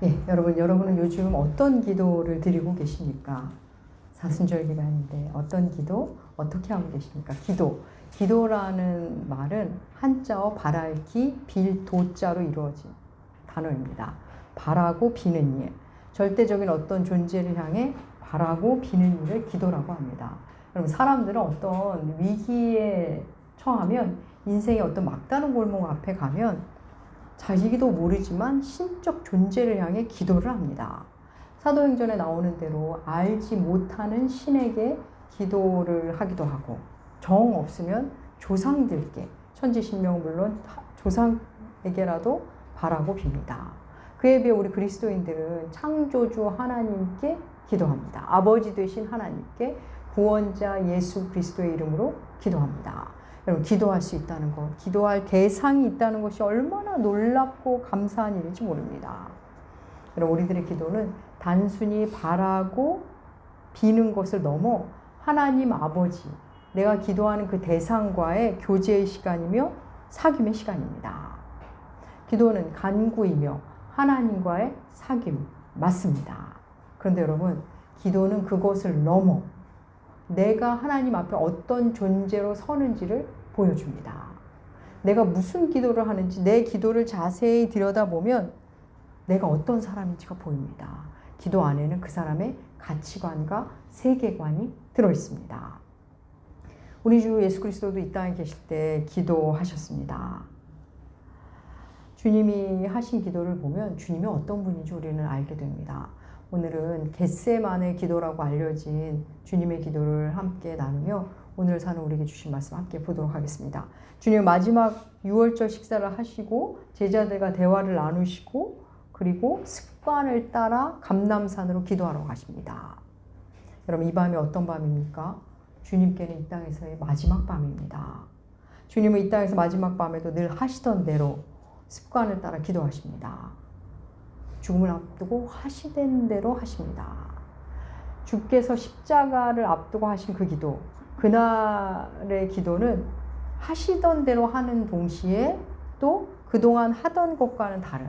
예, 여러분은 요즘 어떤 기도를 드리고 계십니까? 사순절 기간인데 어떤 기도, 어떻게 하고 계십니까? 기도라는 말은 한자어 바랄기, 빌, 도자로 이루어진 단어입니다. 바라고 비는 일, 절대적인 어떤 존재를 향해 바라고 비는 일을 기도라고 합니다. 그럼 사람들은 어떤 위기에 처하면, 인생의 어떤 막다른 골목 앞에 가면 자기도 모르지만 신적 존재를 향해 기도를 합니다. 사도행전에 나오는 대로 알지 못하는 신에게 기도를 하기도 하고, 정 없으면 조상들께, 천지신명 물론 조상에게라도 바라고 빕니다. 그에 비해 우리 그리스도인들은 창조주 하나님께 기도합니다. 아버지 되신 하나님께, 구원자 예수 그리스도의 이름으로 기도합니다. 여러분, 기도할 수 있다는 것, 기도할 대상이 있다는 것이 얼마나 놀랍고 감사한 일인지 모릅니다. 여러분, 우리들의 기도는 단순히 바라고 비는 것을 넘어 하나님 아버지, 내가 기도하는 그 대상과의 교제의 시간이며 사귐의 시간입니다. 기도는 간구이며 하나님과의 사귐, 맞습니다. 그런데 여러분, 기도는 그것을 넘어 내가 하나님 앞에 어떤 존재로 서는지를 보여줍니다. 내가 무슨 기도를 하는지, 내 기도를 자세히 들여다보면 내가 어떤 사람인지가 보입니다. 기도 안에는 그 사람의 가치관과 세계관이 들어있습니다. 우리 주 예수 그리스도도 이 땅에 계실 때 기도하셨습니다. 주님이 하신 기도를 보면 주님이 어떤 분인지 우리는 알게 됩니다. 오늘은 겟세마네 기도라고 알려진 주님의 기도를 함께 나누며 오늘 사는 우리에게 주신 말씀 함께 보도록 하겠습니다. 주님 마지막 유월절 식사를 하시고 제자들과 대화를 나누시고, 그리고 습관을 따라 감람산으로 기도하러 가십니다. 여러분, 이 밤이 어떤 밤입니까? 주님께는 이 땅에서의 마지막 밤입니다. 주님은 이 땅에서 마지막 밤에도 늘 하시던 대로 습관을 따라 기도하십니다. 죽음을 앞두고 하시던 대로 하십니다. 주께서 십자가를 앞두고 하신 그 기도, 그날의 기도는 하시던 대로 하는 동시에 또 그동안 하던 것과는 다른,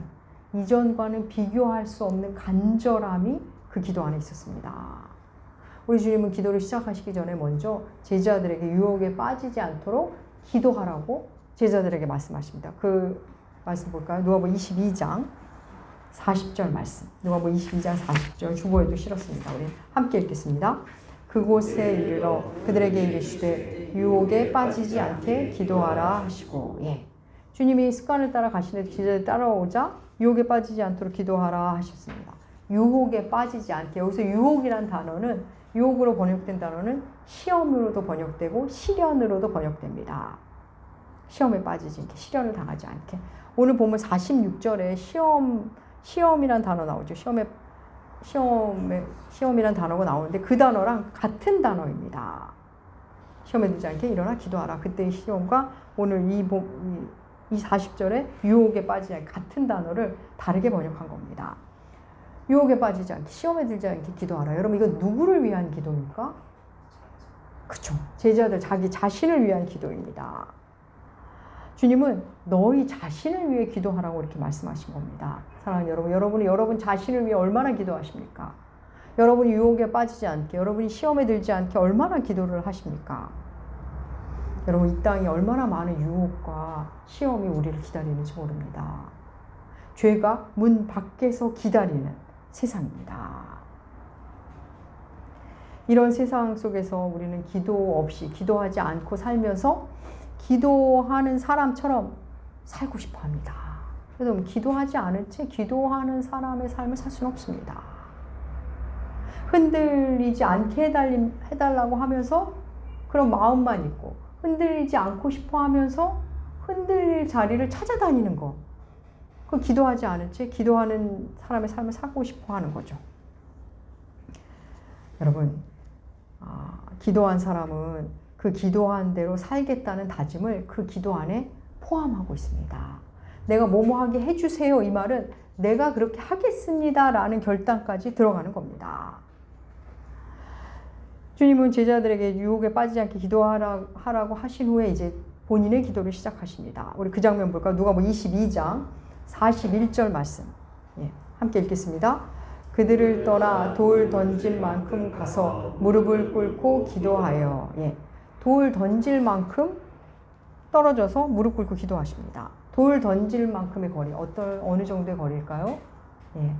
이전과는 비교할 수 없는 간절함이 그 기도 안에 있었습니다. 우리 주님은 기도를 시작하시기 전에 먼저 제자들에게 유혹에 빠지지 않도록 기도하라고 제자들에게 말씀하십니다. 그 말씀 볼까요? 누가복음 22장 40절 말씀. 누가복음 22장 40절, 주보에도 실었습니다. 우리 함께 읽겠습니다. 그곳에 이르러 그들에게 이르시되 유혹에 빠지지 않게 기도하라 하시고. 예. 주님이 습관을 따라 가시는데 제자들이 따라오자 유혹에 빠지지 않도록 기도하라 하셨습니다. 유혹에 빠지지 않게, 여기서 유혹이란 단어는, 유혹으로 번역된 단어는 시험으로도 번역되고 시련으로도 번역됩니다. 시험에 빠지지 않게, 시련을 당하지 않게. 오늘 보면 46절에 시험이란 단어 나오죠. 시험이란 단어가 나오는데 그 단어랑 같은 단어입니다. 시험에 들지 않게 일어나 기도하라. 그때의 시험과 오늘 이 40절에 유혹에 빠지지 않게, 같은 단어를 다르게 번역한 겁니다. 유혹에 빠지지 않게, 시험에 들지 않게 기도하라. 여러분, 이건 누구를 위한 기도입니까? 그쵸. 제자들, 자기 자신을 위한 기도입니다. 주님은 너희 자신을 위해 기도하라고 이렇게 말씀하신 겁니다. 사랑하는 여러분, 여러분이 여러분 자신을 위해 얼마나 기도하십니까? 여러분이 유혹에 빠지지 않게, 여러분이 시험에 들지 않게 얼마나 기도를 하십니까? 여러분, 이 땅에 얼마나 많은 유혹과 시험이 우리를 기다리는지 모릅니다. 죄가 문 밖에서 기다리는 세상입니다. 이런 세상 속에서 우리는 기도 없이, 기도하지 않고 살면서 기도하는 사람처럼 살고 싶어 합니다. 그래서 기도하지 않은 채 기도하는 사람의 삶을 살 수는 없습니다. 흔들리지 않게 해달라고 하면서 그런 마음만 있고, 흔들리지 않고 싶어 하면서 흔들릴 자리를 찾아다니는 거, 그 기도하지 않은 채 기도하는 사람의 삶을 살고 싶어 하는 거죠. 여러분, 기도한 사람은 그 기도한 대로 살겠다는 다짐을 그 기도 안에 포함하고 있습니다. 내가 뭐뭐하게 해주세요, 이 말은 내가 그렇게 하겠습니다 라는 결단까지 들어가는 겁니다. 주님은 제자들에게 유혹에 빠지지 않게 기도하라고 하신 후에 이제 본인의 기도를 시작하십니다. 우리 그 장면 볼까요? 누가복음 22장 41절 말씀. 예, 함께 읽겠습니다. 그들을 떠나 돌 던질 만큼 가서 무릎을 꿇고 기도하여. 예. 돌 던질 만큼 떨어져서 무릎 꿇고 기도하십니다. 돌 던질 만큼의 거리, 어느 정도의 거리일까요? 예.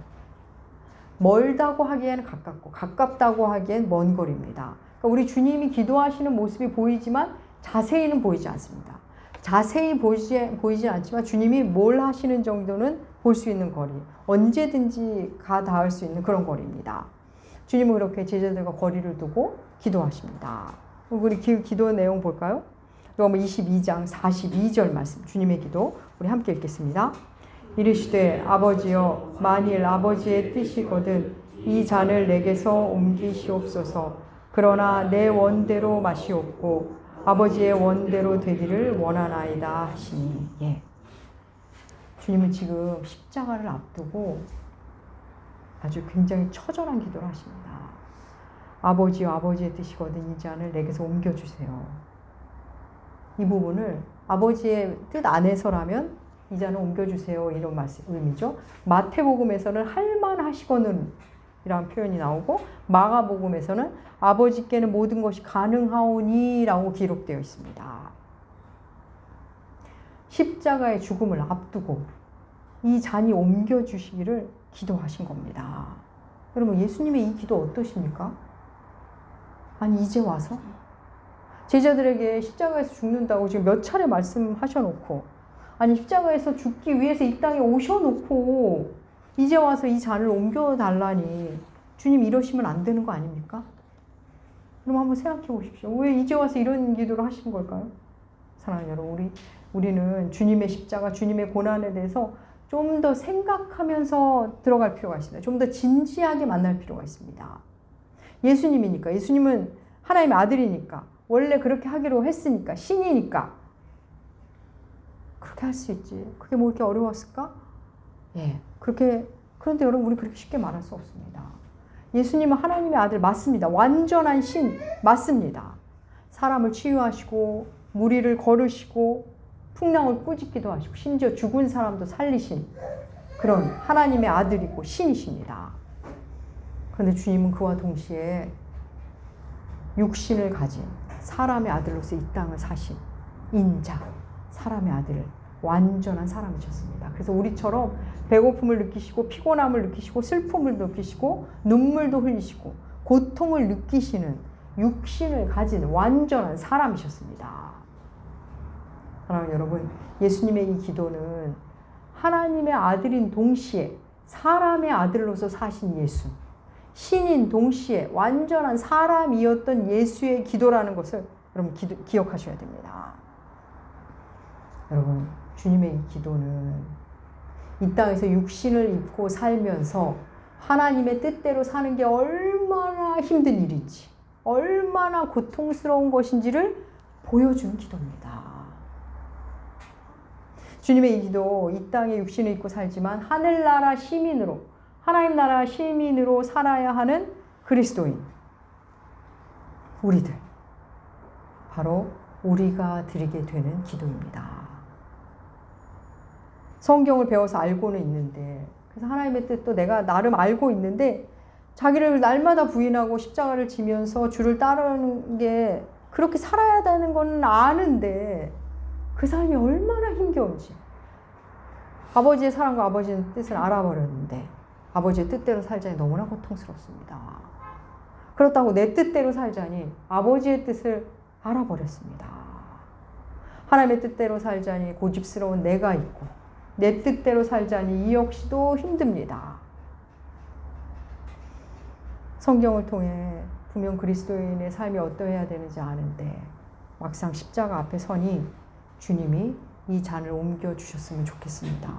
멀다고 하기에는 가깝고 가깝다고 하기엔 먼 거리입니다. 그러니까 우리 주님이 기도하시는 모습이 보이지만 자세히는 보이지 않습니다. 자세히 보이진 않지만 주님이 뭘 하시는 정도는 볼 수 있는 거리, 언제든지 닿을 수 있는 그런 거리입니다. 주님은 그렇게 제자들과 거리를 두고 기도하십니다. 우리 기도 내용 볼까요? 요한복음 22장 42절 말씀, 주님의 기도 우리 함께 읽겠습니다. 이르시되 아버지여, 만일 아버지의 뜻이거든 이 잔을 내게서 옮기시옵소서. 그러나 내 원대로 마시옵고 아버지의 원대로 되기를 원하나이다 하시니. 예. 주님은 지금 십자가를 앞두고 아주 굉장히 처절한 기도를 하십니다. 아버지여, 아버지의 뜻이거든 이 잔을 내게서 옮겨주세요. 이 부분을 아버지의 뜻 안에서라면 이 잔을 옮겨주세요, 이런 의미죠. 마태복음에서는 할만하시거든 이라는 표현이 나오고, 마가복음에서는 아버지께는 모든 것이 가능하오니 라고 기록되어 있습니다. 십자가의 죽음을 앞두고 이 잔이 옮겨주시기를 기도하신 겁니다. 여러분, 예수님의 이 기도 어떠십니까? 아니, 이제 와서 제자들에게 십자가에서 죽는다고 지금 몇 차례 말씀하셔놓고, 아니 십자가에서 죽기 위해서 이 땅에 오셔놓고 이제 와서 이 잔을 옮겨달라니 주님 이러시면 안 되는 거 아닙니까? 그럼 한번 생각해 보십시오. 왜 이제 와서 이런 기도를 하신 걸까요? 사랑하는 여러분, 우리는 주님의 십자가, 주님의 고난에 대해서 좀 더 생각하면서 들어갈 필요가 있습니다. 좀 더 진지하게 만날 필요가 있습니다. 예수님이니까, 예수님은 하나님의 아들이니까, 원래 그렇게 하기로 했으니까, 신이니까 그렇게 할 수 있지. 그게 뭐 이렇게 어려웠을까? 예, 그런데 여러분, 우리 그렇게 쉽게 말할 수 없습니다. 예수님은 하나님의 아들 맞습니다. 완전한 신 맞습니다. 사람을 치유하시고 무리를 걸으시고 풍랑을 꾸짖기도 하시고 심지어 죽은 사람도 살리신 그런 하나님의 아들이고 신이십니다. 그런데 주님은 그와 동시에 육신을 가진 사람의 아들로서 이 땅을 사신 인자, 사람의 아들, 완전한 사람이셨습니다. 그래서 우리처럼 배고픔을 느끼시고 피곤함을 느끼시고 슬픔을 느끼시고 눈물도 흘리시고 고통을 느끼시는 육신을 가진 완전한 사람이셨습니다. 사랑하는 여러분, 예수님의 이 기도는 하나님의 아들인 동시에 사람의 아들로서 사신 예수, 신인 동시에 완전한 사람이었던 예수의 기도라는 것을 여러분 기억하셔야 됩니다. 여러분, 주님의 이 기도는 이 땅에서 육신을 입고 살면서 하나님의 뜻대로 사는 게 얼마나 힘든 일인지, 얼마나 고통스러운 것인지를 보여주는 기도입니다. 주님의 이 기도, 이 땅에 육신을 입고 살지만 하늘나라 시민으로, 하나님 나라 시민으로 살아야 하는 그리스도인, 우리들, 바로 우리가 드리게 되는 기도입니다. 성경을 배워서 알고는 있는데, 그래서 하나님의 뜻도 내가 나름 알고 있는데 자기를 날마다 부인하고 십자가를 지면서 주를 따르는 게 그렇게 살아야 되는 건 아는데 그 삶이 얼마나 힘겨운지, 아버지의 사랑과 아버지의 뜻을 알아버렸는데 아버지의 뜻대로 살자니 너무나 고통스럽습니다. 그렇다고 내 뜻대로 살자니 아버지의 뜻을 알아버렸습니다. 하나님의 뜻대로 살자니 고집스러운 내가 있고, 내 뜻대로 살자니 이 역시도 힘듭니다. 성경을 통해 분명 그리스도인의 삶이 어떠해야 되는지 아는데 막상 십자가 앞에 서니 주님이 이 잔을 옮겨주셨으면 좋겠습니다.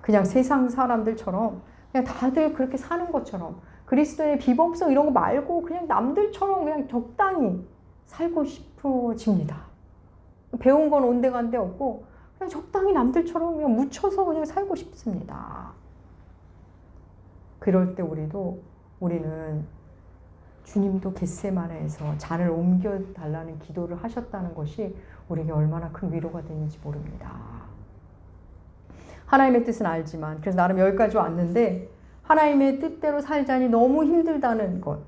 그냥 세상 사람들처럼 그냥 다들 그렇게 사는 것처럼 그리스도의 비범성 이런 거 말고 그냥 남들처럼 그냥 적당히 살고 싶어집니다. 배운 건 온데간데 없고 그냥 적당히 남들처럼 그냥 묻혀서 그냥 살고 싶습니다. 그럴 때 우리는 주님도 겟세마네에서 잔을 옮겨달라는 기도를 하셨다는 것이 우리에게 얼마나 큰 위로가 되는지 모릅니다. 하나님의 뜻은 알지만, 그래서 나름 여기까지 왔는데 하나님의 뜻대로 살자니 너무 힘들다는 것,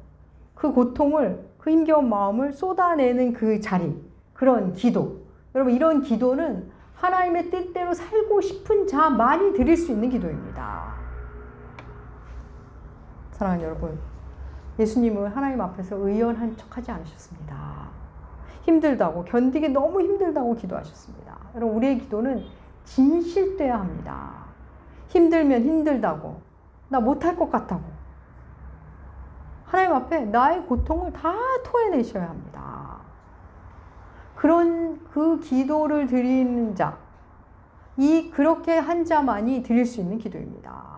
그 고통을, 그 힘겨운 마음을 쏟아내는 그 자리, 그런 기도. 여러분, 이런 기도는 하나님의 뜻대로 살고 싶은 자만이 드릴 수 있는 기도입니다. 사랑하는 여러분, 예수님은 하나님 앞에서 의연한 척하지 않으셨습니다. 힘들다고, 견디기 너무 힘들다고 기도하셨습니다. 여러분, 우리의 기도는 진실돼야 합니다. 힘들면 힘들다고, 나 못할 것 같다고, 하나님 앞에 나의 고통을 다 토해내셔야 합니다. 그런 그 기도를 드리는 자, 그렇게 한 자만이 드릴 수 있는 기도입니다.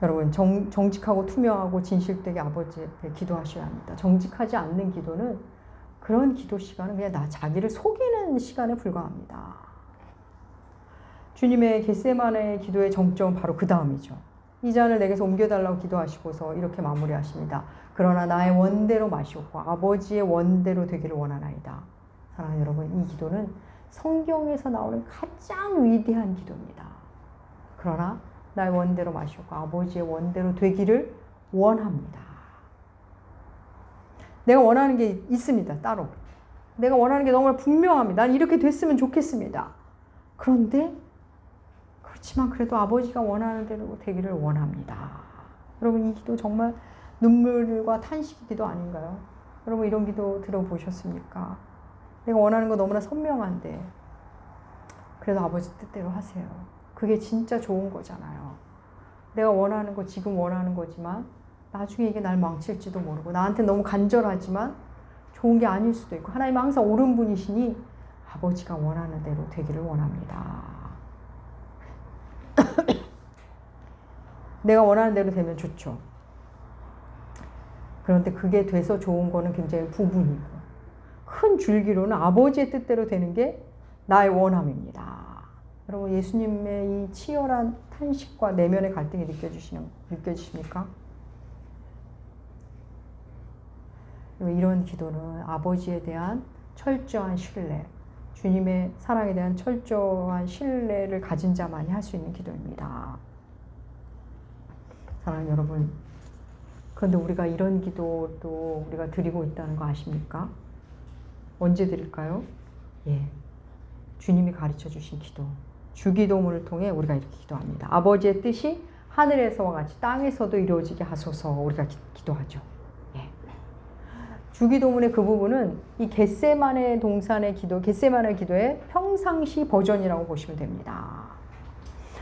여러분, 정직하고 투명하고 진실되게 아버지 앞에 기도하셔야 합니다. 정직하지 않는 기도는, 그런 기도 시간은 그냥 자기를 속이는 시간에 불과합니다. 주님의 겟세마네 기도의 정점은 바로 그 다음이죠. 이 잔을 내게서 옮겨달라고 기도하시고서 이렇게 마무리하십니다. 그러나 나의 원대로 마시옵고 아버지의 원대로 되기를 원하나이다. 사랑하는 여러분, 이 기도는 성경에서 나오는 가장 위대한 기도입니다. 그러나 나의 원대로 마시옵고 아버지의 원대로 되기를 원합니다. 내가 원하는 게 있습니다. 따로. 내가 원하는 게 너무 분명합니다. 난 이렇게 됐으면 좋겠습니다. 그런데 그렇지만 그래도 아버지가 원하는 대로 되기를 원합니다. 여러분, 이 기도 정말 눈물과 탄식 기도 아닌가요? 여러분, 이런 기도 들어보셨습니까? 내가 원하는 거 너무나 선명한데 그래도 아버지 뜻대로 하세요. 그게 진짜 좋은 거잖아요. 내가 원하는 거 지금 원하는 거지만 나중에 이게 날 망칠지도 모르고, 나한테 너무 간절하지만 좋은 게 아닐 수도 있고, 하나님은 항상 옳은 분이시니 아버지가 원하는 대로 되기를 원합니다. 내가 원하는 대로 되면 좋죠. 그런데 그게 돼서 좋은 거는 굉장히 부분이고, 큰 줄기로는 아버지의 뜻대로 되는 게 나의 원함입니다. 여러분, 예수님의 이 치열한 탄식과 내면의 갈등이 느껴지십니까? 이런 기도는 아버지에 대한 철저한 신뢰, 주님의 사랑에 대한 철저한 신뢰를 가진 자만이 할 수 있는 기도입니다. 사랑하는 여러분, 그런데 우리가 이런 기도도 우리가 드리고 있다는 거 아십니까? 언제 드릴까요? 예, 주님이 가르쳐 주신 기도, 주기도문을 통해 우리가 이렇게 기도합니다. 아버지의 뜻이 하늘에서와 같이 땅에서도 이루어지게 하소서, 우리가 기도하죠. 예. 주기도문의 그 부분은 이 겟세마네 동산의 기도, 겟세마네 기도의 평상시 버전이라고 보시면 됩니다.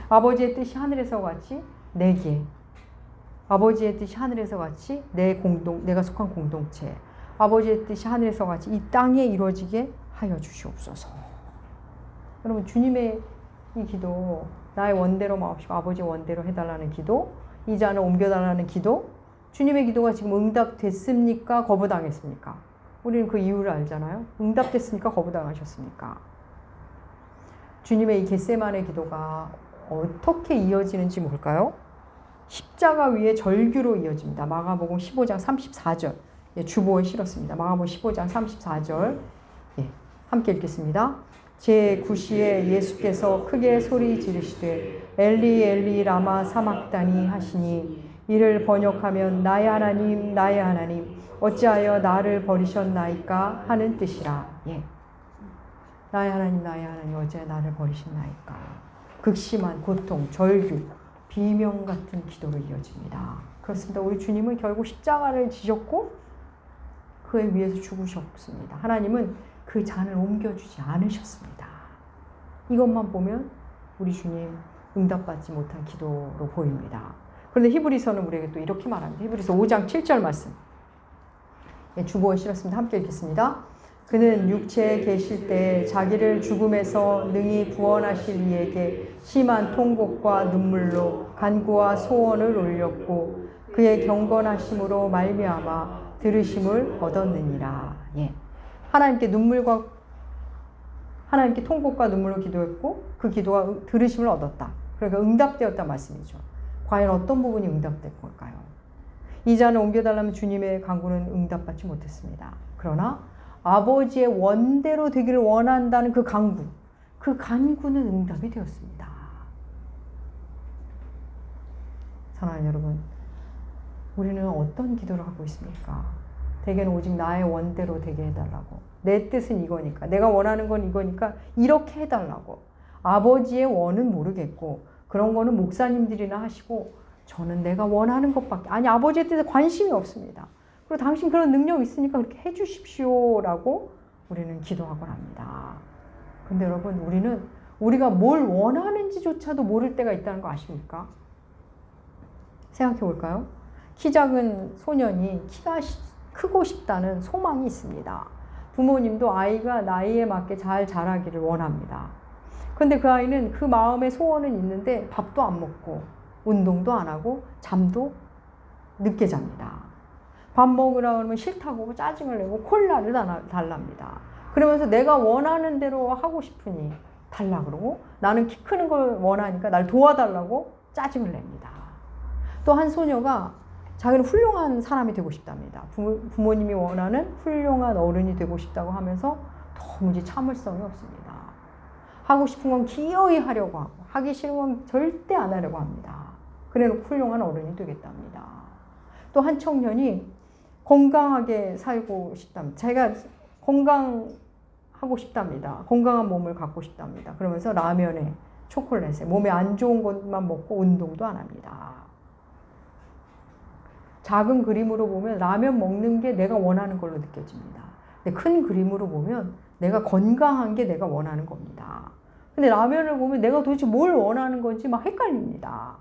아버지의 뜻이 하늘에서와 같이 내게, 아버지의 뜻이 하늘에서 같이 내가 속한 공동체, 아버지의 뜻이 하늘에서 같이 이 땅에 이루어지게 하여 주시옵소서. 여러분, 주님의 이 기도, 나의 원대로 마옵시고 아버지의 원대로 해달라는 기도, 이 잔을 옮겨달라는 기도, 주님의 기도가 지금 응답됐습니까? 거부당했습니까? 우리는 그 이유를 알잖아요. 응답됐습니까? 거부당하셨습니까? 주님의 이 겟세마네 기도가 어떻게 이어지는지 볼까요? 십자가 위에 절규로 이어집니다. 마가복음 15장 34절. 예, 주보에 실었습니다. 마가복음 15장 34절. 예, 함께 읽겠습니다. 제9시에 예수께서 크게 소리 지르시되 엘리 엘리 라마 사막다니 하시니, 이를 번역하면 나의 하나님 나의 하나님 어찌하여 나를 버리셨나이까 하는 뜻이라. 예. 나의 하나님 어찌하여 나를 버리셨나이까. 극심한 고통, 절규, 비명 같은 기도로 이어집니다. 그렇습니다. 우리 주님은 결국 십자가를 지셨고 그에 위해서 죽으셨습니다. 하나님은 그 잔을 옮겨주지 않으셨습니다. 이것만 보면 우리 주님 응답받지 못한 기도로 보입니다. 그런데 히브리서는 우리에게 또 이렇게 말합니다. 히브리서 5장 7절 말씀. 주보에 실었습니다. 함께 읽겠습니다. 그는 육체에 계실 때 자기를 죽음에서 능히 구원하실 이에게 심한 통곡과 눈물로 간구와 소원을 올렸고 그의 경건하심으로 말미암아 들으심을 얻었느니라. 예. 하나님께 통곡과 눈물로 기도했고 그 기도가 들으심을 얻었다. 그러니까 응답되었단 말씀이죠. 과연 어떤 부분이 응답된 걸까요? 이 잔을 옮겨달라면 주님의 간구는 응답받지 못했습니다. 그러나 아버지의 원대로 되기를 원한다는 그 간구는 응답이 되었습니다. 사랑하는 여러분, 우리는 어떤 기도를 하고 있습니까? 대개는 오직 나의 원대로 되게 해달라고. 내 뜻은 이거니까, 내가 원하는 건 이거니까 이렇게 해달라고. 아버지의 원은 모르겠고 그런 거는 목사님들이나 하시고 저는 내가 원하는 것밖에, 아니 아버지의 뜻에 관심이 없습니다. 그리고 당신 그런 능력 있으니까 그렇게 해주십시오 라고 우리는 기도하곤 합니다. 근데 여러분, 우리가 뭘 원하는지조차도 모를 때가 있다는 거 아십니까? 생각해 볼까요? 키 작은 소년이 키가 크고 싶다는 소망이 있습니다. 부모님도 아이가 나이에 맞게 잘 자라기를 원합니다. 근데 그 아이는 그 마음의 소원은 있는데 밥도 안 먹고 운동도 안 하고 잠도 늦게 잡니다. 밥 먹으라 그러면 싫다고 짜증을 내고 콜라를 달랍니다. 그러면서 내가 원하는 대로 하고 싶으니 달라 그러고, 나는 키 크는 걸 원하니까 날 도와달라고 짜증을 냅니다. 또 한 소녀가 자기는 훌륭한 사람이 되고 싶답니다. 부모님이 원하는 훌륭한 어른이 되고 싶다고 하면서 도무지 참을성이 없습니다. 하고 싶은 건 기어이 하려고 하고 하기 싫은 건 절대 안 하려고 합니다. 그래놓고 훌륭한 어른이 되겠답니다. 또 한 청년이 건강하게 살고 싶답니다. 자기가 건강하고 싶답니다. 건강한 몸을 갖고 싶답니다. 그러면서 라면에 초콜릿에 몸에 안 좋은 것만 먹고 운동도 안 합니다. 작은 그림으로 보면 라면 먹는 게 내가 원하는 걸로 느껴집니다. 근데 큰 그림으로 보면 내가 건강한 게 내가 원하는 겁니다. 근데 라면을 보면 내가 도대체 뭘 원하는 건지 막 헷갈립니다.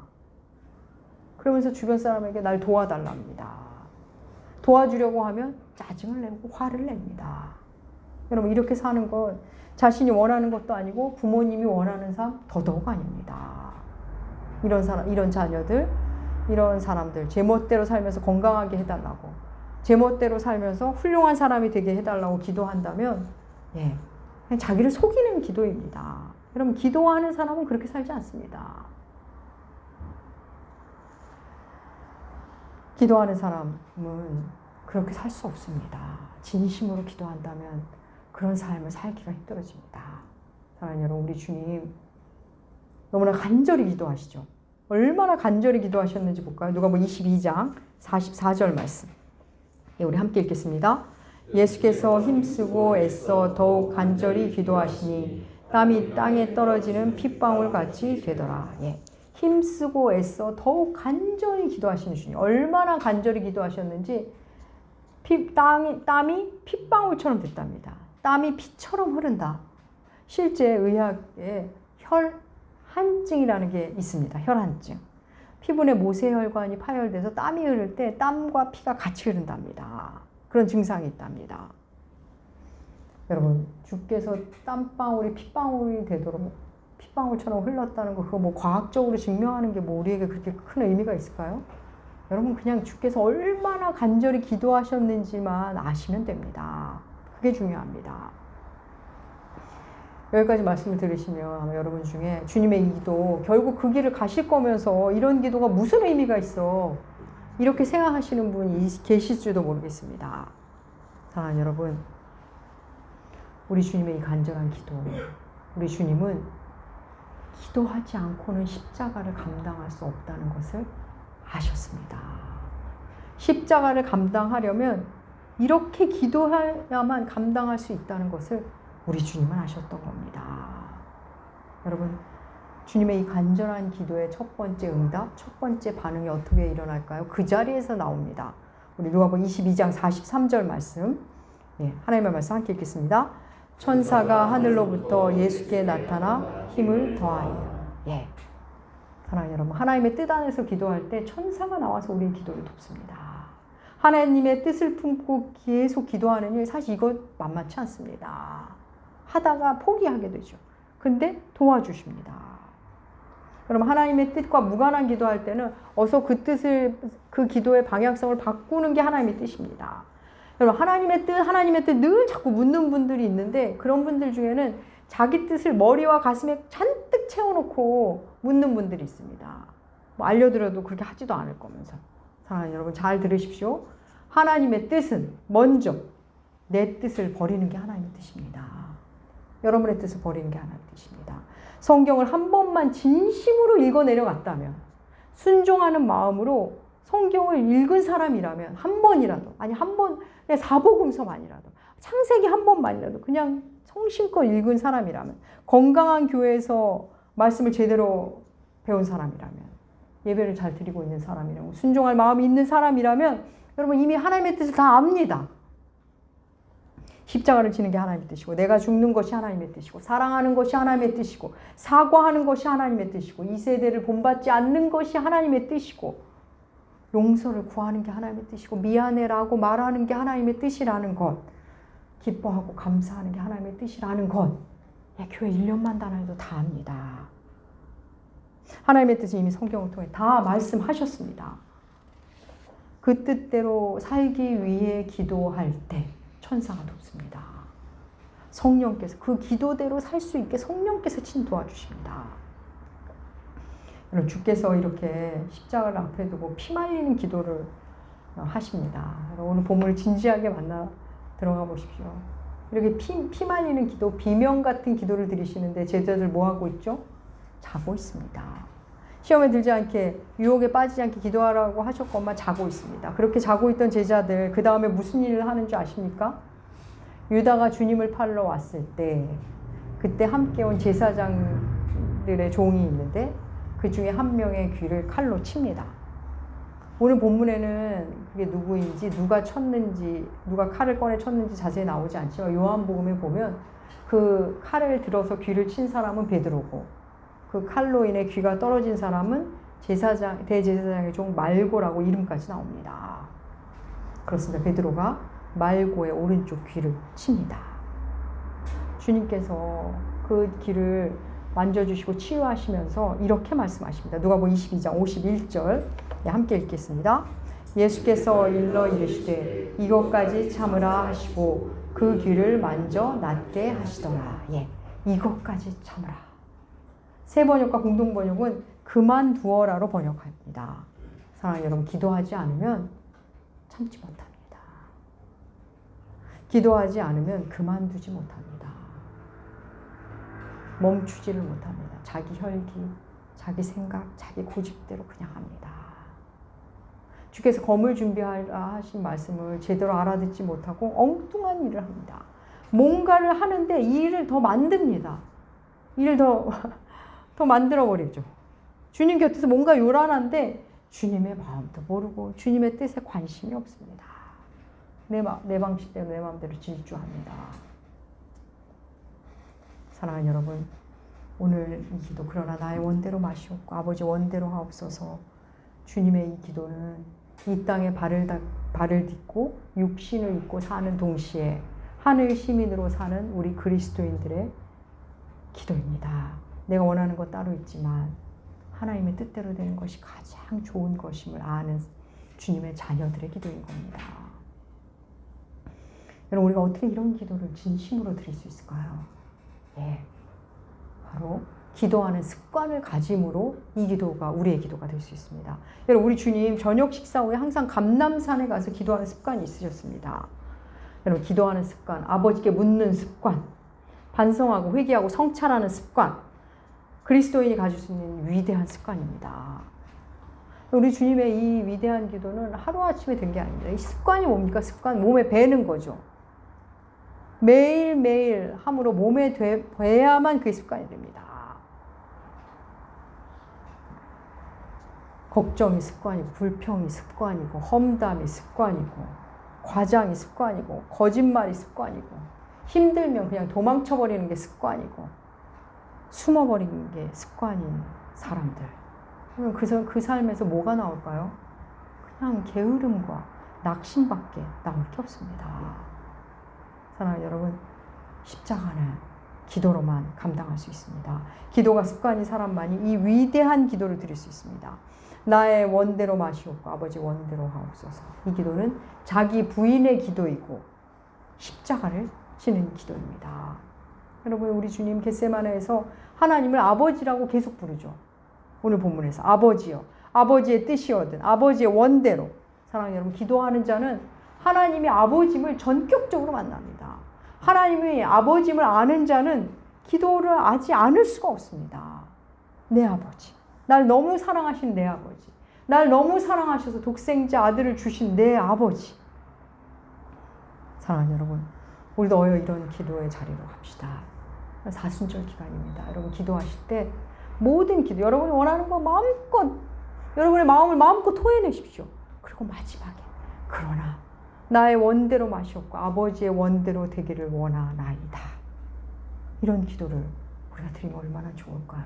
그러면서 주변 사람에게 날 도와달랍니다. 도와주려고 하면 짜증을 내고 화를 냅니다. 여러분, 이렇게 사는 건 자신이 원하는 것도 아니고 부모님이 원하는 삶 더더욱 아닙니다. 이런 자녀들, 이런 사람들, 제 멋대로 살면서 건강하게 해달라고, 제 멋대로 살면서 훌륭한 사람이 되게 해달라고 기도한다면, 그냥 자기를 속이는 기도입니다. 여러분, 기도하는 사람은 그렇게 살지 않습니다. 기도하는 사람은 그렇게 살 수 없습니다. 진심으로 기도한다면 그런 삶을 살기가 힘들어집니다. 사랑하는 여러분, 우리 주님 너무나 간절히 기도하시죠. 얼마나 간절히 기도하셨는지 볼까요? 누가복음 22장 44절 말씀. 우리 함께 읽겠습니다. 예수께서 힘쓰고 애써 더욱 간절히 기도하시니 땀이 땅에 떨어지는 핏방울 같이 되더라. 힘쓰고 애써 더욱 간절히 기도하시는 주님. 얼마나 간절히 기도하셨는지 땀이 핏방울처럼 됐답니다. 땀이 피처럼 흐른다. 실제 의학에 혈한증이라는 게 있습니다. 혈한증. 피부 내 모세혈관이 파열돼서 땀이 흐를 때 땀과 피가 같이 흐른답니다. 그런 증상이 있답니다. 여러분, 주께서 땀방울이 핏방울이 되도록 핏방울처럼 흘렀다는 거, 그거 뭐 과학적으로 증명하는 게 뭐 우리에게 그렇게 큰 의미가 있을까요? 여러분, 그냥 주께서 얼마나 간절히 기도하셨는지만 아시면 됩니다. 그게 중요합니다. 여기까지 말씀을 들으시면 아마 여러분 중에 주님의 이 기도, 결국 그 길을 가실 거면서 이런 기도가 무슨 의미가 있어, 이렇게 생각하시는 분이 계실지도 모르겠습니다. 사랑하는 여러분, 우리 주님의 이 간절한 기도, 우리 주님은 기도하지 않고는 십자가를 감당할 수 없다는 것을 아셨습니다. 십자가를 감당하려면 이렇게 기도해야만 감당할 수 있다는 것을 우리 주님은 아셨던 겁니다. 여러분, 주님의 이 간절한 기도의 첫 번째 응답, 첫 번째 반응이 어떻게 일어날까요? 그 자리에서 나옵니다. 우리 누가복음 22장 43절 말씀, 하나님의 말씀 함께 읽겠습니다. 천사가 하늘로부터 예수께 나타나 힘을 더하여. 사랑하는 여러분, 하나님의 뜻 안에서 기도할 때 천사가 나와서 우리의 기도를 돕습니다. 하나님의 뜻을 품고 계속 기도하는 일, 사실 이거 만만치 않습니다. 하다가 포기하게 되죠. 근데 도와주십니다. 그럼 하나님의 뜻과 무관한 기도할 때는 어서 그 기도의 방향성을 바꾸는 게 하나님의 뜻입니다. 여러분, 하나님의 뜻 늘 자꾸 묻는 분들이 있는데, 그런 분들 중에는 자기 뜻을 머리와 가슴에 잔뜩 채워놓고 묻는 분들이 있습니다. 뭐 알려드려도 그렇게 하지도 않을 거면서. 사랑하는 여러분, 잘 들으십시오. 하나님의 뜻은 먼저 내 뜻을 버리는 게 하나님의 뜻입니다. 여러분의 뜻을 버리는 게 하나님의 뜻입니다. 성경을 한 번만 진심으로 읽어 내려갔다면, 순종하는 마음으로 성경을 읽은 사람이라면 한 번이라도, 아니 한 번, 그냥 사복음서만이라도, 창세기 한 번만이라도 그냥 성심껏 읽은 사람이라면, 건강한 교회에서 말씀을 제대로 배운 사람이라면, 예배를 잘 드리고 있는 사람이라면, 순종할 마음이 있는 사람이라면 여러분 이미 하나님의 뜻을 다 압니다. 십자가를 지는 게 하나님의 뜻이고, 내가 죽는 것이 하나님의 뜻이고, 사랑하는 것이 하나님의 뜻이고, 사과하는 것이 하나님의 뜻이고, 이 세대를 본받지 않는 것이 하나님의 뜻이고, 용서를 구하는 게 하나님의 뜻이고, 미안해라고 말하는 게 하나님의 뜻이라는 것, 기뻐하고 감사하는 게 하나님의 뜻이라는 것, 교회 1년만 다녀도 다 압니다. 하나님의 뜻은 이미 성경을 통해 다 말씀하셨습니다. 그 뜻대로 살기 위해 기도할 때 천사가 돕습니다. 성령께서 그 기도대로 살 수 있게 성령께서 친 도와주십니다. 여러분, 주께서 이렇게 십자가를 앞에 두고 피 말리는 기도를 하십니다. 여러분, 오늘 본문을 진지하게 만나 들어가 보십시오. 이렇게 피 말리는 기도, 비명 같은 기도를 드리시는데 제자들 뭐 하고 있죠? 자고 있습니다. 시험에 들지 않게, 유혹에 빠지지 않게 기도하라고 하셨건만 자고 있습니다. 그렇게 자고 있던 제자들, 그 다음에 무슨 일을 하는 줄 아십니까? 유다가 주님을 팔러 왔을 때, 그때 함께 온 제사장들의 종이 있는데 그 중에 한 명의 귀를 칼로 칩니다. 오늘 본문에는 그게 누구인지, 누가 쳤는지, 누가 칼을 꺼내 쳤는지 자세히 나오지 않지만 요한복음에 보면 그 칼을 들어서 귀를 친 사람은 베드로고, 그 칼로 인해 귀가 떨어진 사람은 대제사장의 종 말고라고 이름까지 나옵니다. 그렇습니다. 베드로가 말고의 오른쪽 귀를 칩니다. 주님께서 그 귀를 만져주시고 치유하시면서 이렇게 말씀하십니다. 누가복음 22장 51절 함께 읽겠습니다. 예수께서 일러 이르시되 이것까지 참으라 하시고 그 귀를 만져 낫게 하시더라. 이것까지 참으라. 세 번역과 공동 번역은 그만두어라로 번역합니다. 사랑하는 여러분, 기도하지 않으면 참지 못합니다. 기도하지 않으면 그만두지 못합니다. 멈추지를 못합니다. 자기 혈기, 자기 생각, 자기 고집대로 그냥 합니다. 주께서 검을 준비하라 하신 말씀을 제대로 알아듣지 못하고 엉뚱한 일을 합니다. 뭔가를 하는데 이 일을 더 만듭니다. 일을 더 만들어버리죠. 주님 곁에서 뭔가 요란한데 주님의 마음도 모르고 주님의 뜻에 관심이 없습니다. 내 방식대로 내 마음대로 질주합니다. 사랑하는 여러분, 오늘 이 기도, 그러나 나의 원대로 마시옵고 아버지 원대로 하옵소서. 주님의 이 기도는 이 땅에 발을 딛고 육신을 입고 사는 동시에 하늘 시민으로 사는 우리 그리스도인들의 기도입니다. 내가 원하는 것 따로 있지만 하나님의 뜻대로 되는 것이 가장 좋은 것임을 아는 주님의 자녀들의 기도인 겁니다. 여러분, 우리가 어떻게 이런 기도를 진심으로 드릴 수 있을까요? 바로 기도하는 습관을 가짐으로 이 기도가 우리의 기도가 될 수 있습니다. 여러분, 우리 주님 저녁 식사 후에 항상 감람산에 가서 기도하는 습관이 있으셨습니다. 여러분, 기도하는 습관, 아버지께 묻는 습관, 반성하고 회개하고 성찰하는 습관, 그리스도인이 가질 수 있는 위대한 습관입니다. 우리 주님의 이 위대한 기도는 하루아침에 된 게 아닙니다. 이 습관이 뭡니까? 습관, 몸에 배는 거죠. 매일매일 함으로 몸에 배야만 그게 습관이 됩니다. 걱정이 습관이고, 불평이 습관이고, 험담이 습관이고, 과장이 습관이고, 거짓말이 습관이고, 힘들면 그냥 도망쳐버리는 게 습관이고, 숨어버리는 게 습관인 사람들. 그럼 그 삶에서 뭐가 나올까요? 그냥 게으름과 낙심밖에 나올 게 없습니다. 사랑하는 여러분, 십자가는 기도로만 감당할 수 있습니다. 기도가 습관인 사람만이 이 위대한 기도를 드릴 수 있습니다. 나의 원대로 마시옵고 아버지 원대로 하옵소서. 이 기도는 자기 부인의 기도이고 십자가를 지는 기도입니다. 여러분, 우리 주님 겟세마네에서 하나님을 아버지라고 계속 부르죠. 오늘 본문에서 아버지여, 아버지의 뜻이거든, 아버지의 원대로. 사랑하는 여러분, 기도하는 자는 하나님의 아버짐을 전격적으로 만납니다. 하나님의 아버짐을 아는 자는 기도를 하지 않을 수가 없습니다. 내 아버지, 날 너무 사랑하신 내 아버지, 날 너무 사랑하셔서 독생자 아들을 주신 내 아버지. 사랑하는 여러분, 우리도 어여 이런 기도의 자리로 갑시다. 사순절 기간입니다. 여러분 기도하실 때 모든 기도, 여러분이 원하는 거 마음껏, 여러분의 마음을 마음껏 토해내십시오. 그리고 마지막에 그러나 나의 원대로 마시옵고 아버지의 원대로 되기를 원하나이다. 이런 기도를 우리가 드리면 얼마나 좋을까요?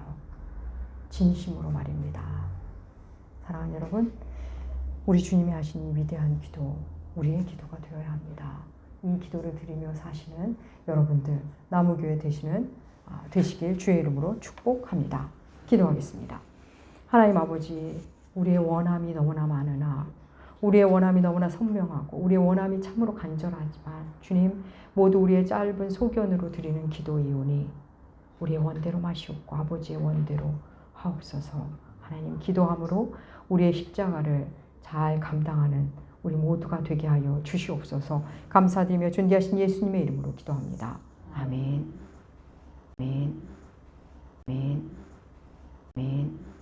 진심으로 말입니다. 사랑하는 여러분, 우리 주님이 하신 위대한 기도, 우리의 기도가 되어야 합니다. 이 기도를 드리며 사시는 여러분들, 나무교회 되시길 주의 이름으로 축복합니다. 기도하겠습니다. 하나님 아버지, 우리의 원함이 너무나 많으나 우리의 원함이 너무나 선명하고 우리의 원함이 참으로 간절하지만 주님, 모두 우리의 짧은 소견으로 드리는 기도이오니 우리의 원대로 마시옵고 아버지의 원대로 하옵소서. 하나님, 기도함으로 우리의 십자가를 잘 감당하는 우리 모두가 되게 하여 주시옵소서. 감사드리며 존귀하신 예수님의 이름으로 기도합니다. 아멘.